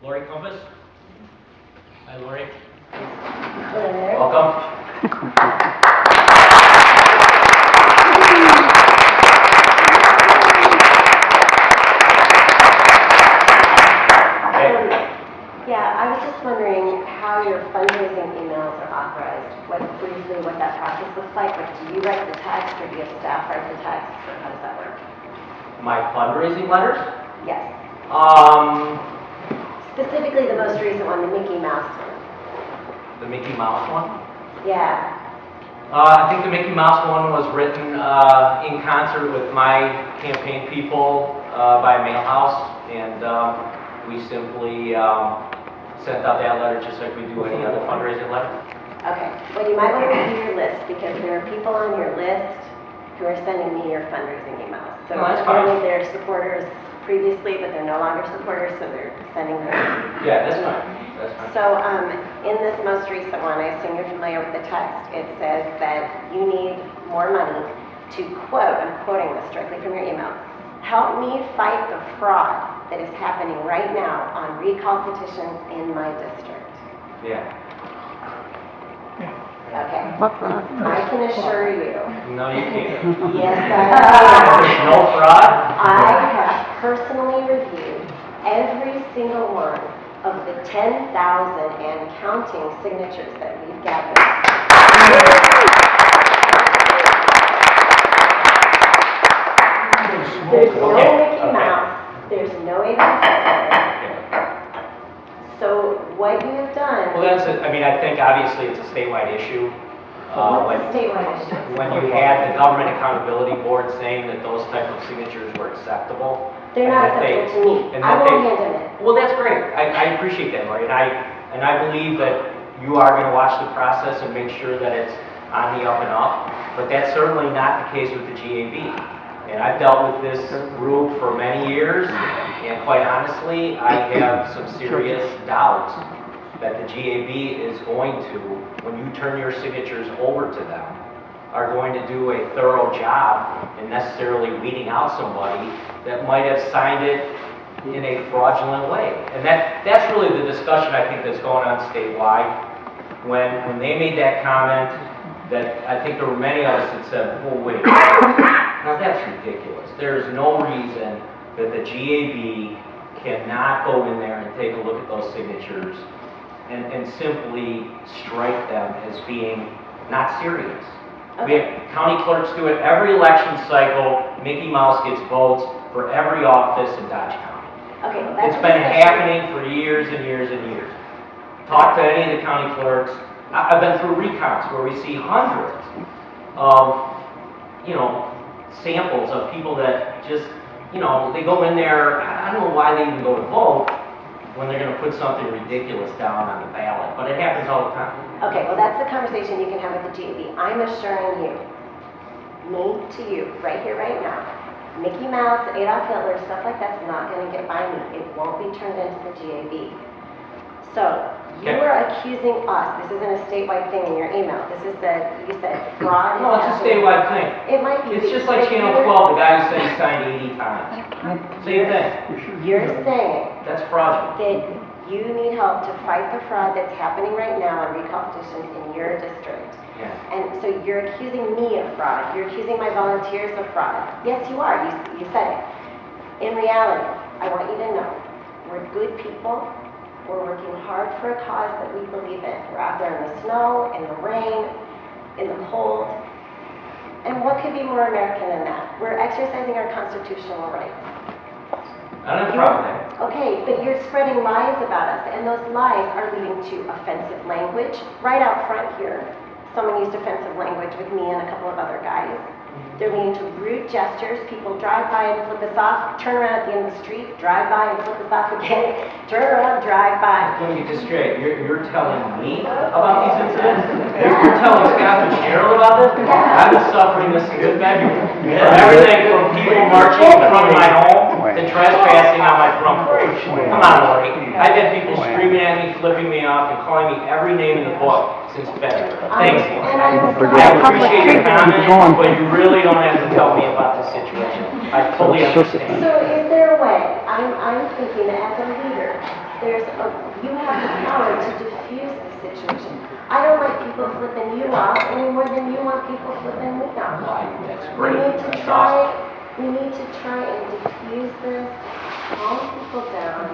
Lori Compas. Hi, Lori. Hello there. Welcome. Yeah, I was just wondering how your fundraising emails are authorized. Briefly what that process looks like. Like, do you write the text, or do you have staff write the text, or how does that work? My fundraising letters? Yes. Um, Specifically the most recent one, the Mickey Mouse one. the Mickey Mouse one? Yeah. I think the Mickey Mouse one was written in concert with my campaign people by mail house, and we simply sent out that letter just like we do any other fundraising letter. Okay. Well, you might want to review your list, because there are people on your list who are sending me your fundraising emails. So Oh, that's fine. apparently they're supporters previously, but they're no longer supporters, so they're sending them. Yeah, that's fine. That's fine. So in this most recent one, I assume you're familiar with the text. It says that you need more money to quote, I'm quoting this directly from your email, help me fight the fraud that is happening right now on recall petitions in my district. Yeah. Okay. I can assure you. No, you can't. Yes, There's no fraud? I have personally reviewed every single one of the 10,000 and counting signatures that we've gathered. There's no Mickey Mouse. There's no Adolf Hitler. So what you have done. Well, that's it. I mean, I think obviously it's a statewide issue. What's the statewide issue? When you had the Government Accountability Board saying that those type of signatures were acceptable. They're and not that they- acceptable to me. and I that won't they- hand them in. Well, that's great. I appreciate that, Lori, and I believe that you are going to watch the process and make sure that it's on the up and up. But that's certainly not the case with the GAB. And I've dealt with this group for many years, and quite honestly, I have some serious doubts that the GAB is going to, when you turn your signatures over to them, are going to do a thorough job in necessarily weeding out somebody that might have signed it in a fraudulent way. And that's really the discussion I think that's going on statewide. When they made that comment, that I think there were many of us that said, well, wait, now that's ridiculous. There's no reason that the GAB cannot go in there and take a look at those signatures and simply strike them as being not serious. We have county clerks do it every election cycle. Mickey Mouse gets votes for every office in Dodge County. Okay, well, that's It's been happening for years and years and years. Talk to any of the county clerks. I've been through recounts where we see hundreds of, samples of people that just, they go in there. I don't know why they even go to vote when they're going to put something ridiculous down on the ballot, but it happens all the time. Okay, well, that's the conversation you can have with the GAB. I'm assuring you, me to you, right here, right now, Mickey Mouse, Adolf Hitler, stuff like that's not going to get by me. It won't be turned into the GAB. So, you are accusing us, this isn't a statewide thing in your email, you said fraud. No, it's a statewide thing. It might be. It's just like Channel 12, the guy who said he signed 80 times. Same thing. You're saying That's fraudulent. that you need help to fight the fraud that's happening right now on recall petitions in your district. Yeah. And so you're accusing me of fraud. You're accusing my volunteers of fraud. Yes, you are. You said it. In reality, I want you to know, we're good people. We're working hard for a cause that we believe in. We're out there in the snow, in the rain, in the cold. And what could be more American than that? We're exercising our constitutional rights. I don't have a problem with that. Okay, but you're spreading lies about us, and those lies are leading to offensive language. Right out front here, someone used offensive language with me and a couple of other guys. They're leading to rude gestures. People drive by and flip us off, turn around at the end of the street, drive by and flip us off again, turn around, drive by. Let me get this straight. You're telling me about these incidents? You're telling Scott Fitzgerald about this? I've been suffering this since February. Everything from people marching in front of my home to trespassing on my front porch. Come on, Lori. I've had people screaming at me, flipping me off, and calling me every name in the book since February. Thanks, Lori. I appreciate your comment, but you really don't have to tell me about this situation. I fully understand. So is there a way, I'm thinking that as a leader, you have the power to diffuse the situation. I don't like people flipping you off any more than you want people flipping me off. That's We great. need to That's try, awesome. we need to try and diffuse this, calm people down,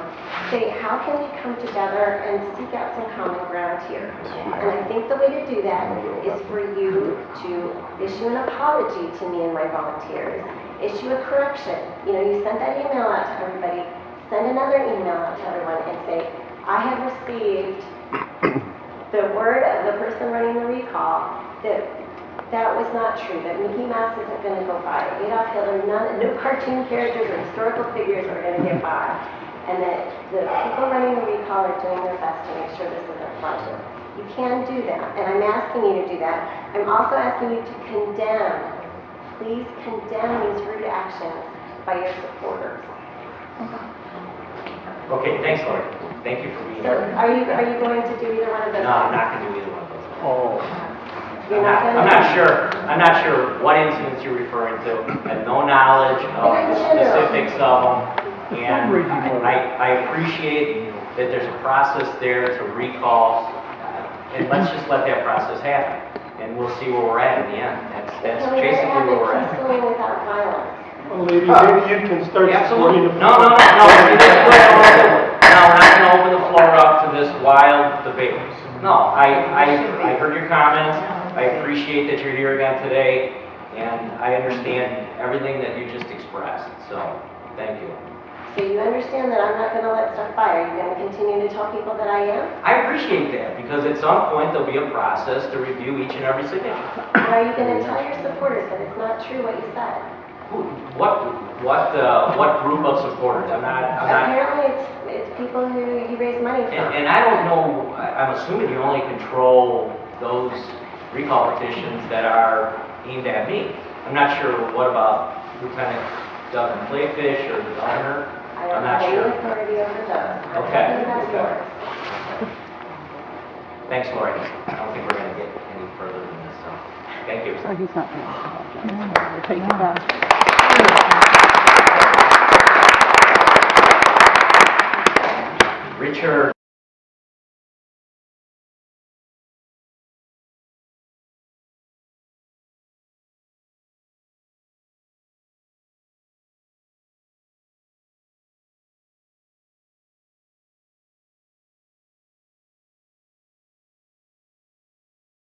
say, how can we come together and seek out some common ground here? And I think the way to do that is for you to issue an apology to me and my volunteers, issue a correction. You know, you sent that email out to everybody, send another email out to everyone and say, I have received the word of the person running the recall that was not true, that Mickey Mouse isn't going to go by, Adolf Hitler, no cartoon characters or historical figures are going to get by, and that the people running the recall are doing their best to make sure this isn't fraudulent. You can do that, and I'm asking you to do that. I'm also asking you to condemn, please condemn these rude actions by your supporters. Okay, thanks, Lori. Thank you for being So here. are you going to do either one of those? No, I'm not going to do either one of those. Oh. You're not going to? I'm not sure what incidents you're referring to. I have no knowledge of the specifics of them. And I appreciate that there's a process there to recall, and let's just let that process happen. And we'll see where we're at in the end. That's basically where we're at. Peacefully without violence. Well, lady, maybe you can start Absolutely. supporting the... No. This is what I want to do. No, we're not going to open the floor up to this wild debate. No, I heard your comments. I appreciate that you're here again today, and I understand everything that you just expressed. So, thank you. So you understand that I'm not going to let stuff by. Are you going to continue to tell people that I am? I appreciate that, because at some point there'll be a process to review each and every signature. Or are you going to tell your supporters that it's not true what you said? What group of supporters? I'm not. Apparently it's people who you raise money from. And I don't know, I'm assuming you only control those recall petitions that are aimed at me. I'm not sure what about Lieutenant Doug Playfish or the governor. I don't I'm not have any sure. authority over those. I'm Okay, talking about okay. yours. Thanks, Lori. I don't think we're going to get any further than this, so thank you. So he's not going to apologize. We'll take it back. Richard